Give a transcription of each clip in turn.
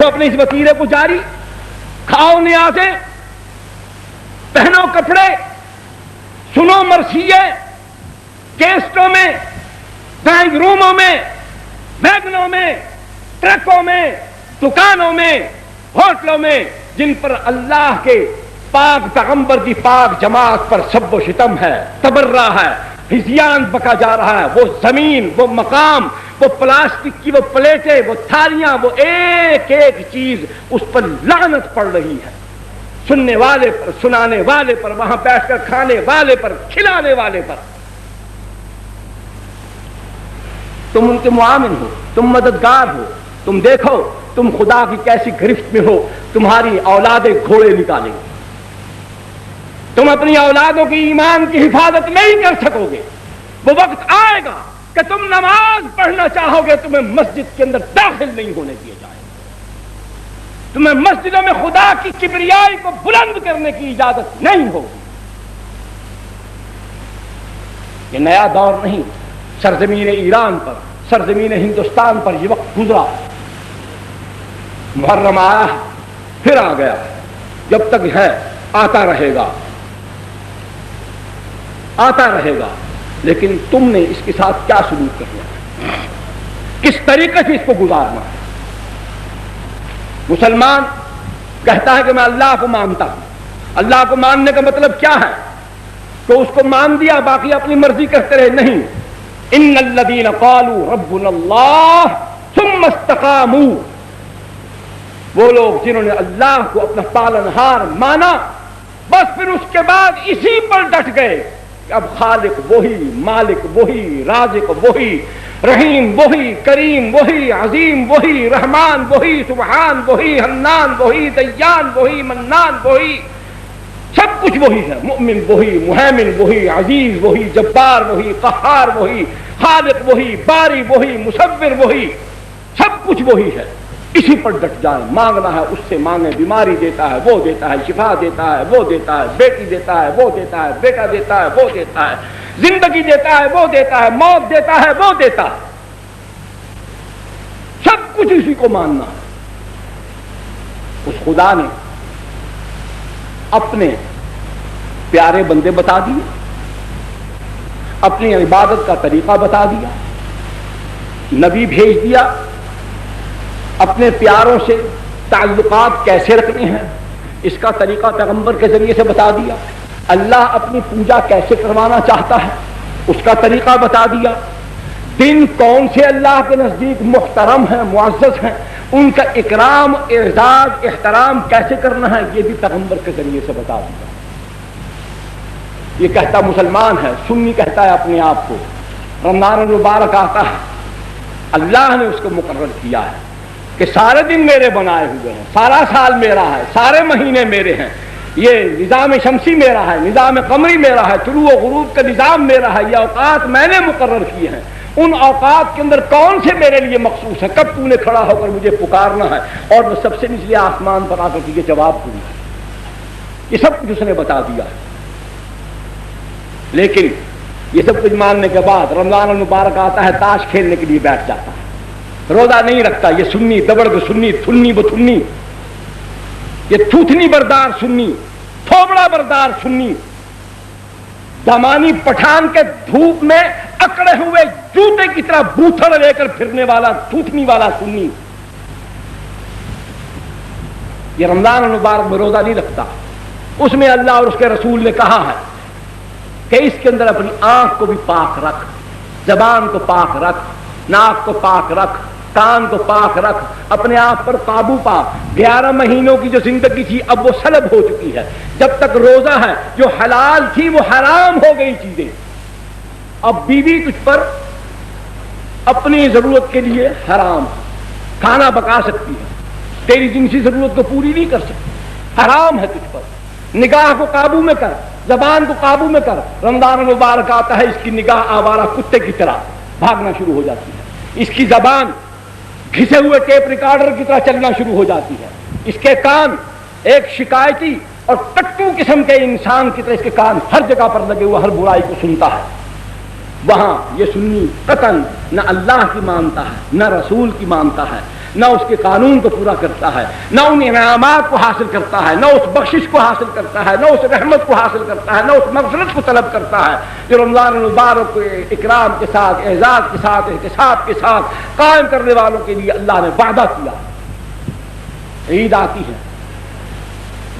تو اپنے اس وتیرے کو جاری، کھاؤ نیازیں، پہنو کپڑے، سنو مرثیے، کیسٹوں میں، ڈرائنگ روموں میں، ویگنوں میں، ٹرکوں میں، دکانوں میں، ہوٹلوں میں، جن پر اللہ کے پاک پیغمبر کی پاک جماعت پر سب و شتم ہے، تبرہ ہے، ہزیان بکا جا رہا ہے، وہ زمین، وہ مقام، وہ پلاسٹک کی وہ پلیٹیں، وہ تھالیاں، وہ ایک ایک چیز اس پر لعنت پڑ رہی ہے، سننے والے پر، سنانے والے پر، وہاں بیٹھ کر کھانے والے پر، کھلانے والے پر۔ تم ان کے معاون ہو، تم مددگار ہو، تم دیکھو تم خدا کی کیسی گرفت میں ہو، تمہاری اولادیں گھوڑے نکالیں گے، تم اپنی اولادوں کی ایمان کی حفاظت نہیں کر سکو گے۔ وہ وقت آئے گا کہ تم نماز پڑھنا چاہو گے، تمہیں مسجد کے اندر داخل نہیں ہونے دیا جائے گا، تمہیں مسجدوں میں خدا کی کبریائی کو بلند کرنے کی اجازت نہیں ہوگی۔ یہ نیا دور نہیں، سرزمین ایران پر، سرزمین ہندوستان پر یہ وقت گزرا، محرم آیا پھر آ گیا، جب تک ہے آتا رہے گا، آتا رہے گا، لیکن تم نے اس کے ساتھ کیا سلوک کرنا ہے، کس طریقے سے اس کو گزارنا ہے۔ مسلمان کہتا ہے کہ میں اللہ کو مانتا ہوں، اللہ کو ماننے کا مطلب کیا ہے؟ تو اس کو مان دیا، باقی اپنی مرضی کرتے رہے، نہیں۔ ان الذین قالوا ربنا اللہ ثم استقاموا، وہ لوگ جنہوں نے اللہ کو اپنا پالنہار مانا، بس پھر اس کے بعد اسی پر ڈٹ گئے کہ اب خالق وہی، مالک وہی، رازق وہی، رحیم وہی، کریم وہی، عظیم وہی، رحمان وہی، سبحان وہی، حنان وہی، دیان وہی، منان وہی، سب کچھ وہی ہے، مؤمن وہی، مہیمن وہی، عزیز وہی، جبار وہی، قہار وہی، خالق وہی، باری وہی، مصور وہی، سب کچھ وہی ہے۔ اسی پر ڈٹ جائیں، مانگنا ہے اس سے مانگیں، بیماری دیتا ہے وہ دیتا ہے، شفا دیتا ہے وہ دیتا ہے، بیٹی دیتا ہے وہ دیتا ہے، بیٹا دیتا ہے وہ دیتا ہے، زندگی دیتا ہے وہ دیتا ہے، موت دیتا ہے وہ دیتا ہے، سب کچھ اسی کو ماننا ہے۔ اس خدا نے اپنے پیارے بندے بتا دیے، اپنی عبادت کا طریقہ بتا دیا، نبی بھیج دیا، اپنے پیاروں سے تعلقات کیسے رکھنے ہیں اس کا طریقہ پیغمبر کے ذریعے سے بتا دیا، اللہ اپنی پوجا کیسے کروانا چاہتا ہے اس کا طریقہ بتا دیا، دن کون سے اللہ کے نزدیک محترم ہیں، معزز ہیں، ان کا اکرام، اعزاز، احترام کیسے کرنا ہے یہ بھی پیغمبر کے ذریعے سے بتا دیا۔ یہ کہتا مسلمان ہے، سنی کہتا ہے اپنے آپ کو، رمضان المبارک آتا ہے، اللہ نے اس کو مقرر کیا ہے کہ سارے دن میرے بنائے ہوئے ہیں، سارا سال میرا ہے، سارے مہینے میرے ہیں، یہ نظام شمسی میرا ہے، نظام قمری میرا ہے، طلوع و غروب کا نظام میرا ہے، یہ اوقات میں نے مقرر کیے ہیں، ان اوقات کے اندر کون سے میرے لیے مخصوص ہے، کب تو نے کھڑا ہو کر مجھے پکارنا ہے اور میں سب سے نچلے آسمان پر آ کر کے جواب دوں گا، یہ سب کچھ اس نے بتا دیا ہے۔ لیکن یہ سب کچھ ماننے کے بعد رمضان المبارک آتا ہے، تاش کھیلنے کے لیے بیٹھ جاتا ہے، روزہ نہیں رکھتا، یہ سنی دبڑ سنی، تھنی بتھنی، یہ تھوتنی بردار سنی، تھوبڑا بردار سنی، دمانی پٹھان کے دھوپ میں اکڑے ہوئے جوتے کی طرح بوتھڑ لے کر پھرنے والا تھوتنی والا سنی، یہ رمضان المبارک میں روزہ نہیں رکھتا۔ اس میں اللہ اور اس کے رسول نے کہا ہے کہ اس کے اندر اپنی آنکھ کو بھی پاک رکھ، زبان کو پاک رکھ، ناک کو پاک رکھ، کان کو پاک رکھ، اپنے آپ پر قابو پا۔ 11 مہینوں کی جو زندگی تھی اب وہ سلب ہو چکی ہے، جب تک روزہ ہے جو حلال تھی وہ حرام ہو گئی چیزیں۔ اب بیوی تجھ پر اپنی ضرورت کے لیے حرام، کھانا پکا سکتی ہے، تیری جنسی ضرورت کو پوری نہیں کر سکتی، حرام ہے تجھ پر۔ نگاہ کو قابو میں کر، زبان کو قابو میں کر۔ رمضان مبارک آتا ہے، اس کی نگاہ آوارہ کتے کی طرح بھاگنا شروع ہو جاتی ہے، اس کی زبان گھسے ہوئے ٹیپ ریکارڈر کی طرح چلنا شروع ہو جاتی ہے، اس کے کان ایک شکایتی اور ٹٹو قسم کے انسان کی طرح اس کے کان ہر جگہ پر لگے ہوئے ہر برائی کو سنتا ہے۔ وہاں یہ سنی قطعاً نہ اللہ کی مانتا ہے، نہ رسول کی مانتا ہے، نہ اس کے قانون کو پورا کرتا ہے، نہ ان انعامات کو حاصل کرتا ہے، نہ اس بخشش کو حاصل کرتا ہے، نہ اس رحمت کو حاصل کرتا ہے، نہ اس مغفرت کو طلب کرتا ہے جو رمضان المبارک کو اکرام کے ساتھ، اعزاز کے ساتھ، احتساب کے ساتھ قائم کرنے والوں کے لیے اللہ نے وعدہ کیا۔ عید آتی ہے،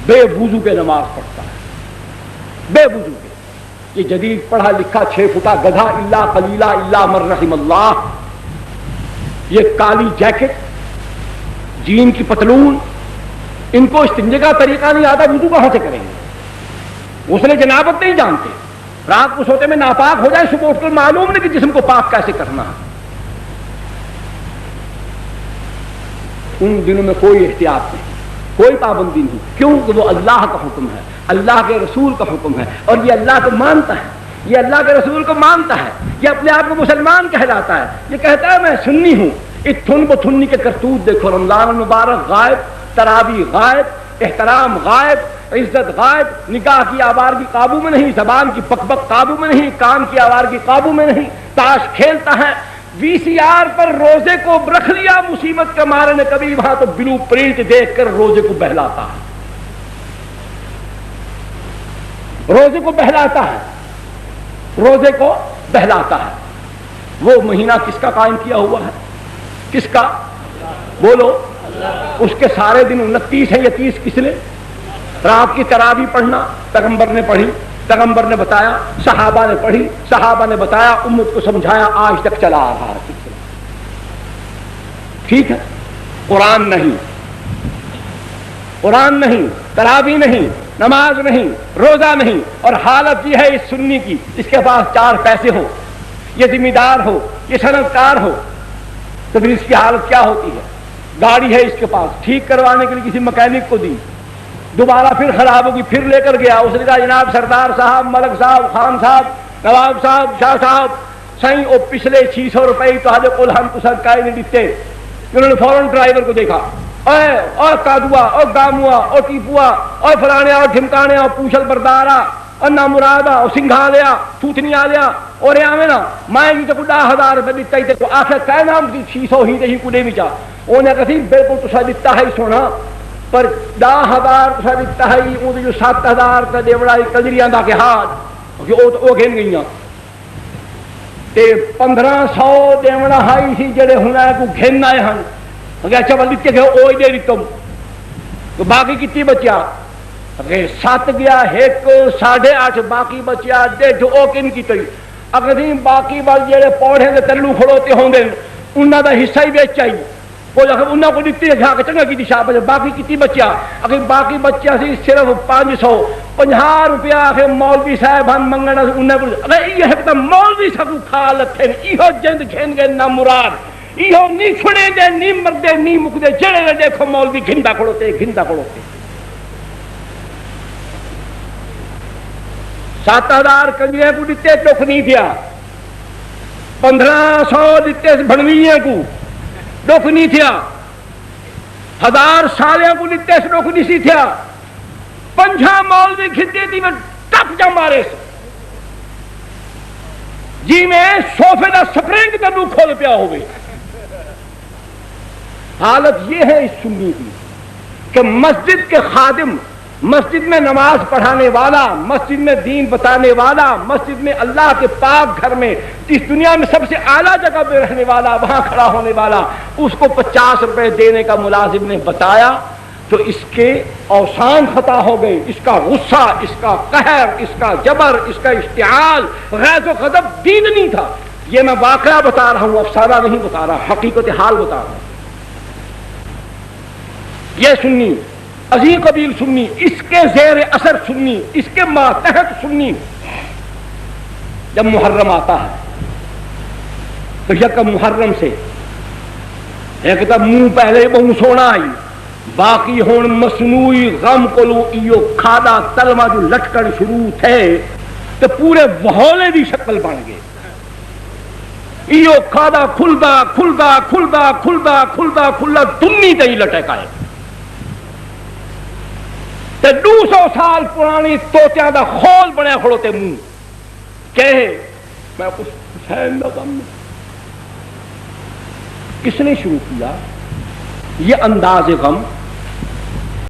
بے وضو کے نماز پڑھتا ہے، بے وضو کے، یہ جدید پڑھا لکھا 6 فٹا گدھا الا قلیلا الا من رحم اللہ، یہ کالی جیکٹ، جین کی پتلون، ان کو استنجے کا طریقہ نہیں آتا، وضو کہاں سے کریں گے؟ غسل جنابت نہیں جانتے، رات کو سوتے میں ناپاک ہو جائے، صبح اٹھ کر معلوم نہیں کہ جسم کو پاک کیسے کرنا ہے۔ ان دنوں میں کوئی احتیاط نہیں، کوئی پابندی نہیں، کیونکہ وہ اللہ کا حکم ہے، اللہ کے رسول کا حکم ہے، اور یہ اللہ کو مانتا ہے، یہ اللہ کے رسول کو مانتا ہے، یہ اپنے آپ کو مسلمان کہلاتا ہے، یہ کہتا ہے میں سنی ہوں۔ اتھن بتھنی کے کرتوت دیکھو، رمضان المبارک غائب، تراویح غائب، احترام غائب، عزت غائب، نگاہ کی آوارگی قابو میں نہیں، زبان کی بک بک قابو میں نہیں، کان کی آوارگی قابو میں نہیں، تاش کھیلتا ہے، وی سی آر پر روزے کو رکھ لیا مصیبت کے مارے نے، کبھی وہاں تو بلو پرنٹ دیکھ کر روزے کو بہلاتا ہے، روزے کو بہلاتا ہے، روزے کو بہلاتا ہے۔ وہ مہینہ کس کا قائم کیا ہوا ہے؟ کس کا؟ بولو۔ اس کے سارے دن 29 ہیں، یہ 30 کس نے؟ رات کی تراویح پڑھنا پیغمبر نے پڑھی، پیغمبر نے بتایا، صحابہ نے پڑھی، صحابہ نے بتایا، امت کو سمجھایا، آج تک چلا آ رہا ہے۔ ٹھیک ہے، قرآن نہیں، قرآن نہیں، تراویح نہیں، نماز نہیں، روزہ نہیں، اور حالت یہ ہے اس سنی کی، اس کے پاس 4 پیسے ہو، یہ ذمہ دار ہو، یہ صنعتکار ہو، تو پھر اس کی حالت کیا ہوتی ہے؟ گاڑی ہے اس کے پاس، ٹھیک کروانے کے لیے کسی مکینک کو دی، دوبارہ پھر خراب ہوگی، پھر لے کر گیا، اس نے کہا جناب سردار صاحب، ملک صاحب، خان صاحب، نواب صاحب، شاہ صاحب، سائیں وہ پچھلے 600 روپئے تو آج کل ہم تو سر کا نہیں دیتے۔ انہوں نے فوراً ڈرائیور کو دیکھا، اور کادوا، اور گاموا، اور ٹیپوا، اور فلانے، اور ڈھمکانے، اور پوچھل بردارا، اور نامرادا، اور سنگھا لیا، تھوتنی آ لیا، اور یہ آمیں نا مائیں گی تو 10,000 روپئے دیتا ہی تھے، آخر کہہ نام 600 ہی تھی کنے بچا، انہیں کہا تھی بالکل تو سا دیتا ہے سونا، پر 10,000 تو سا دیتا ہے، وہ جو 7,000 کا دیوڑا کجریاں دا کے ہاتھ وہ گھن گئیاں، تے 1500 دیوڑا ہائی سی جڑے ہونا ہے کو گھن آئے ہن، اچھا بل دیتے گئے اوئی دے دیتم، تو باقی کتنی بچیا؟ 7 گیا، 1 8.5 باقی بچیا 1.5 او کن کی تھی، اگر نہیں باقی بل جڑے پوڑے دے تلو کھڑوتے ہوں دے انہاں دا حصہ ہی بیچ چاہیے، کوئی اگر انہاں کو دیتی ہے کہ چنگا کی دشا بچے، باقی کتنی بچیا؟ اگر باقی بچیا سی صرف 550 روپیہ آخر مولوی صاحب ہم منگنا انہیں کو، اگر یہ ہے کہ مولوی صاحب کھا لتھے ایہو جند گھن گئے نا مراد، ایہو نہیں سنے دے، نہیں مردے، نہیں مکدے، جڑے دیکھو مولوی گھندا کھڑوتے، گھندا کھڑوتے۔ 7,000 کنجرے کو دیتے ٹوک نہیں دیا، 1500 دیتے بھنویے کو ڈوک نہیں تھیا، 1000 سالیاں کو دیتے سے ڈوک نہیں سی تھیا، 50 مولوی کھدے تھی میں ٹپ جا مارے سے جی میں صوفے دا سپرنگ کا نو کھول پیا ہو گئی۔ حالت یہ ہے اس سنی کی کہ مسجد کے خادم، مسجد میں نماز پڑھانے والا، مسجد میں دین بتانے والا، مسجد میں اللہ کے پاک گھر میں اس دنیا میں سب سے اعلیٰ جگہ پہ رہنے والا، وہاں کھڑا ہونے والا، اس کو 50 روپے دینے کا ملازم نے بتایا تو اس کے اوسان خطا ہو گئے، اس کا غصہ، اس کا قہر، اس کا جبر، اس کا اشتعال، غیظ و غضب دین نہیں تھا۔ یہ میں واقعہ بتا رہا ہوں، افسانہ نہیں بتا رہا، حقیقت حال بتا رہا ہوں۔ یہ سنی عظیم قبیل سنی، اس کے زیر اثر سنی، اس کے ماتحت سنی، جب محرم آتا ہے تو یکم محرم سے ایک تو منہ پہلے بہو سونا آئی، باقی ہون مصنوعی غم کلو ایو کھادا تلما جو لٹکن شروع تھے تو پورے وہولے دی شکل بن گئے، ایو کھادا کھلدا کھلدا کھلدا کھلدا کھلدا کھلدا دنی تے لٹک آئے، 200 سال پرانی توتیاں دا خول بنے کھڑوتے منہ کہ میں کچھ حسین دا غم، کس نے شروع کیا؟ یہ انداز غم